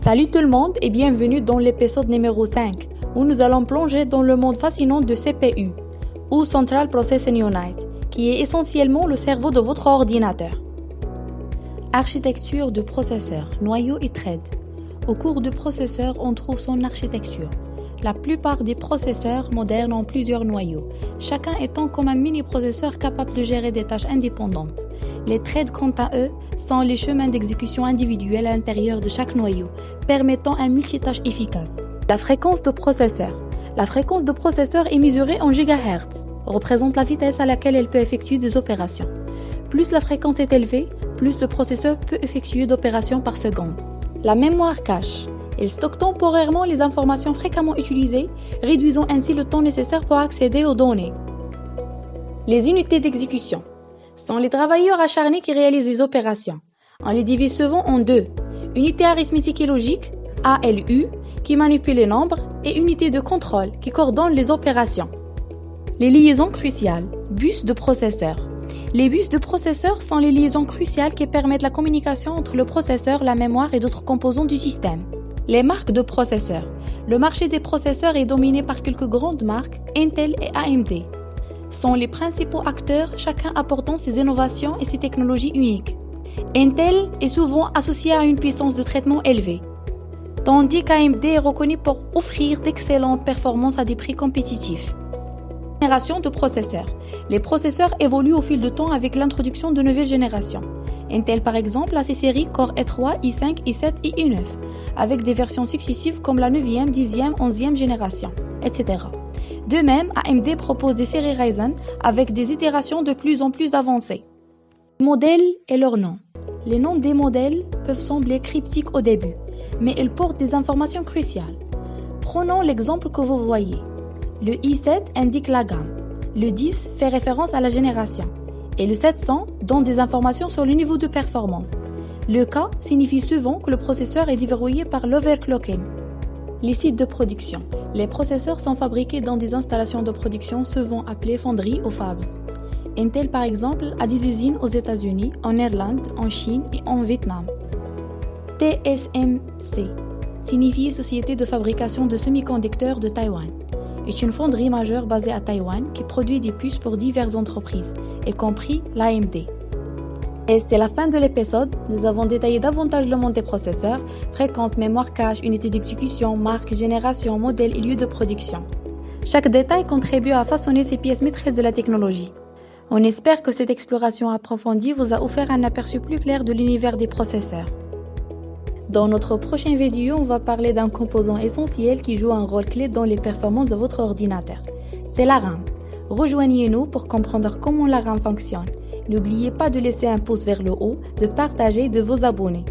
Salut tout le monde et bienvenue dans l'épisode numéro 5 où nous allons plonger dans le monde fascinant de CPU ou Central Processing Unit qui est essentiellement le cerveau de votre ordinateur. Architecture de processeur, noyau et thread. Au cours du processeur, on trouve son architecture. La plupart des processeurs modernes ont plusieurs noyaux, chacun étant comme un mini-processeur capable de gérer des tâches indépendantes. Les threads, quant à eux, sont les chemins d'exécution individuels à l'intérieur de chaque noyau, permettant un multitâche efficace. La fréquence de processeur. La fréquence de processeur est mesurée en gigahertz, représente la vitesse à laquelle elle peut effectuer des opérations. Plus la fréquence est élevée, plus le processeur peut effectuer d'opérations par seconde. La mémoire cache. Elle stocke temporairement les informations fréquemment utilisées, réduisant ainsi le temps nécessaire pour accéder aux données. Les unités d'exécution sont les travailleurs acharnés qui réalisent les opérations. On les divise souvent en deux. Unité arithmétique et logique, ALU, qui manipule les nombres, et unité de contrôle, qui coordonne les opérations. Les liaisons cruciales, bus de processeur. Les bus de processeur sont les liaisons cruciales qui permettent la communication entre le processeur, la mémoire et d'autres composants du système. Les marques de processeurs. Le marché des processeurs est dominé par quelques grandes marques, Intel et AMD. Sont les principaux acteurs, chacun apportant ses innovations et ses technologies uniques. Intel est souvent associé à une puissance de traitement élevée, tandis qu'AMD est reconnu pour offrir d'excellentes performances à des prix compétitifs. Génération de processeurs. Les processeurs évoluent au fil du temps avec l'introduction de nouvelles générations. Intel par exemple a ses séries Core i3, i5, i7 et i9, avec des versions successives comme la 9e, 10e, 11e génération, etc. De même, AMD propose des séries Ryzen avec des itérations de plus en plus avancées. Modèles et leurs noms. Les noms des modèles peuvent sembler cryptiques au début, mais ils portent des informations cruciales. Prenons l'exemple que vous voyez. Le i7 indique la gamme, le 10 fait référence à la génération, et le 700 donne des informations sur le niveau de performance. Le K signifie souvent que le processeur est déverrouillé par l'overclocking. Les sites de production. Les processeurs sont fabriqués dans des installations de production souvent appelées fonderies ou fabs. Intel par exemple a des usines aux États-Unis, en Irlande, en Chine et en Vietnam. TSMC signifie Société de fabrication de semi-conducteurs de Taïwan. Est une fonderie majeure basée à Taïwan qui produit des puces pour diverses entreprises, y compris l'AMD. Et c'est la fin de l'épisode. Nous avons détaillé davantage le monde des processeurs, fréquence, mémoire cache, unité d'exécution, marque, génération, modèle et lieu de production. Chaque détail contribue à façonner ces pièces maîtresses de la technologie. On espère que cette exploration approfondie vous a offert un aperçu plus clair de l'univers des processeurs. Dans notre prochaine vidéo, on va parler d'un composant essentiel qui joue un rôle clé dans les performances de votre ordinateur. C'est la RAM. Rejoignez-nous pour comprendre comment la RAM fonctionne. N'oubliez pas de laisser un pouce vers le haut, de partager et de vous abonner.